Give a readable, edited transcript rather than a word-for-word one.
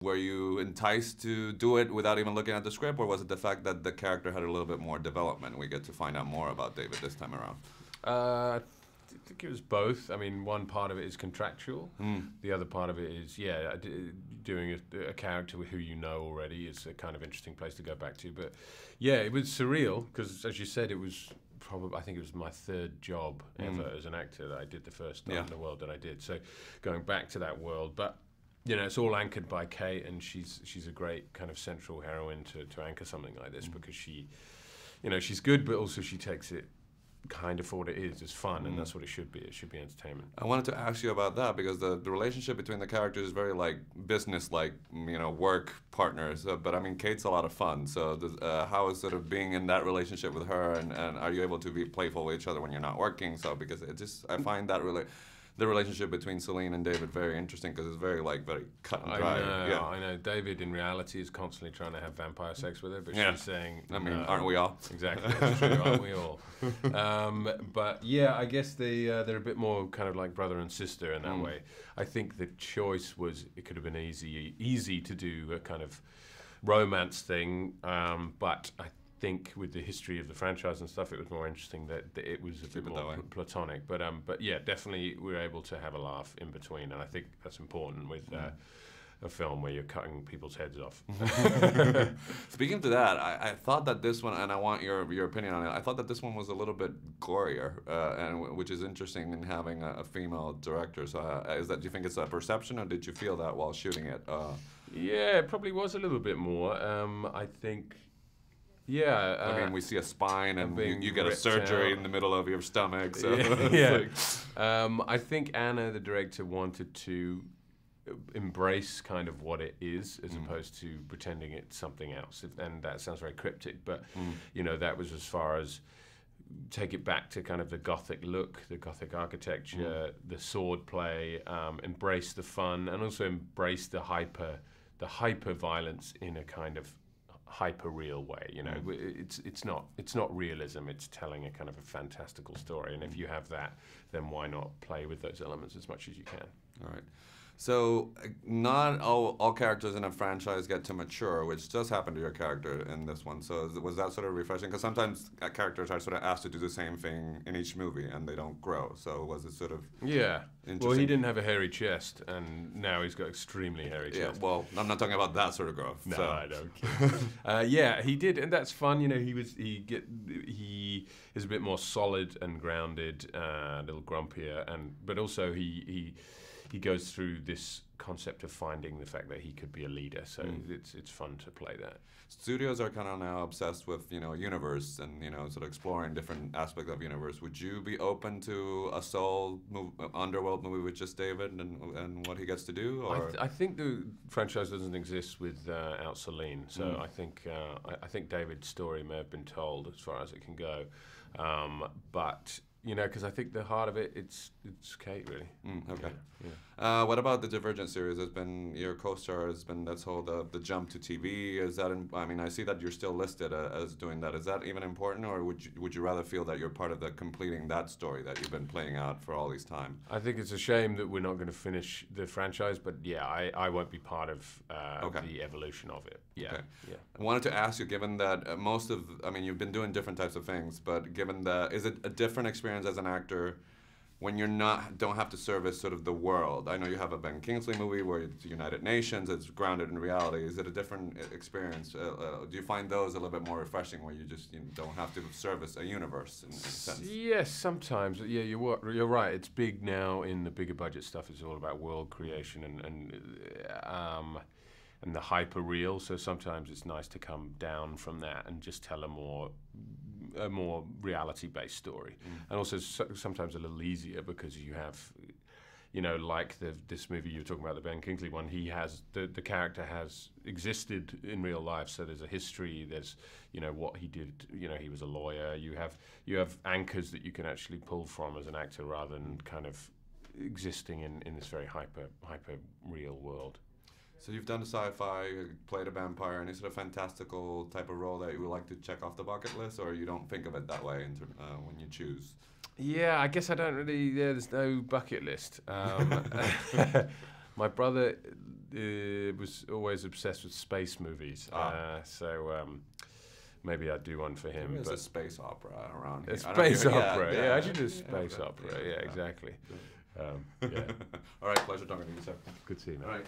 were you enticed to do it without even looking at the script, or was it the fact that the character had a little bit more development? We get to find out more about David this time around. I think it was both. I mean, one part of it is contractual. The other part of it is, doing a character who you know already is a kind of interesting place to go back to. But yeah, it was surreal because, as you said, it was I think it was my third job ever as an actor that I did, the first Underworld that I did. So going back to that world, but you know, it's all anchored by Kate, and she's a great kind of central heroine to anchor something like this because she, you know, she's good, but also she takes it kind of for what it is. It's fun, and that's what it should be. It should be entertainment. I wanted to ask you about that because the relationship between the characters is very like business-like, you know, work partners. But I mean, Kate's a lot of fun. So how is sort of being in that relationship with her, and are you able to be playful with each other when you're not working? So because it just, I find that the relationship between Celine and David very interesting because it's very cut and dry. I know. David in reality is constantly trying to have vampire sex with her, but she's saying, I mean, aren't we all? Exactly, that's true, aren't we all? But yeah, I guess they're a bit more kind of like brother and sister in that way. I think the choice was, it could have been easy to do a kind of romance thing, but I think with the history of the franchise and stuff, it was more interesting that it was a bit more platonic. But yeah, definitely we were able to have a laugh in between, and I think that's important with a film where you're cutting people's heads off. Speaking to that, I thought that this one, and I want your opinion on it, I thought that this one was a little bit gorier, and which is interesting in having a female director. So do you think it's a perception, or did you feel that while shooting it? Yeah, it probably was a little bit more. I think... Yeah, I mean, we see a spine, and you get a surgery in the middle of your stomach. So I think Anna, the director, wanted to embrace kind of what it is, as opposed to pretending it's something else. And that sounds very cryptic, but you know, that was as far as take it back to kind of the Gothic look, the Gothic architecture, the sword play, embrace the fun, and also embrace the hyper violence in a kind of hyper-real way. You know, it's not realism. It's telling a kind of a fantastical story, and if you have that, then why not play with those elements as much as you can? All right. So not all characters in a franchise get to mature, which does happen to your character in this one. So was that sort of refreshing? Because sometimes characters are sort of asked to do the same thing in each movie, and they don't grow. So was it sort of interesting? Well, he didn't have a hairy chest, and now he's got extremely hairy chest. Yeah, well, I'm not talking about that sort of growth. No, so. I don't care. Yeah, he did, and that's fun. You know, he is a bit more solid and grounded, a little grumpier, but also he goes through this concept of finding the fact that he could be a leader, so it's fun to play that. Studios are kind of now obsessed with, you know, universe and, you know, sort of exploring different aspects of universe. Would you be open to a Soul Underworld movie with just David and what he gets to do? Or? I think the franchise doesn't exist without Celine, so I think David's story may have been told as far as it can go, but you know, because I think the heart of it, it's Kate, really. Okay. Yeah. What about the Divergent series? Has been your co-star has been that's whole the jump to TV. Is that? I mean, I see that you're still listed as doing that. Is that even important, or would you rather feel that you're part of the completing that story that you've been playing out for all these time? I think it's a shame that we're not going to finish the franchise, but yeah, I won't be part of the evolution of it. Yeah. Okay. Yeah. I wanted to ask you, given that I mean, you've been doing different types of things, but given that, is it a different experience as an actor when you're don't have to service sort of the world? I know you have a Ben Kingsley movie where it's United Nations, it's grounded in reality. Is it a different experience? Do you find those a little bit more refreshing where you just don't have to service a universe in a sense? Yes, sometimes. Yeah, you're right. It's big now in the bigger budget stuff. It's all about world creation and the hyper real. So sometimes it's nice to come down from that and just tell a more reality-based story, and also sometimes a little easier because you have, you know, like this movie you were talking about, the Ben Kingsley one. He has the character has existed in real life, so there's a history. There's, you know, what he did. You know, he was a lawyer. You have anchors that you can actually pull from as an actor, rather than kind of existing in this very hyper real world. So you've done the sci-fi, played a vampire, any sort of fantastical type of role that you would like to check off the bucket list, or you don't think of it that way when you choose? Yeah, I guess I don't really. Yeah, there's no bucket list. My brother was always obsessed with space movies, so maybe I'd do one for him. There is but a space opera around here. a space opera, yeah, I should do a space opera. Yeah, exactly. Yeah. All right, pleasure talking to you, sir. Good seeing you. All right.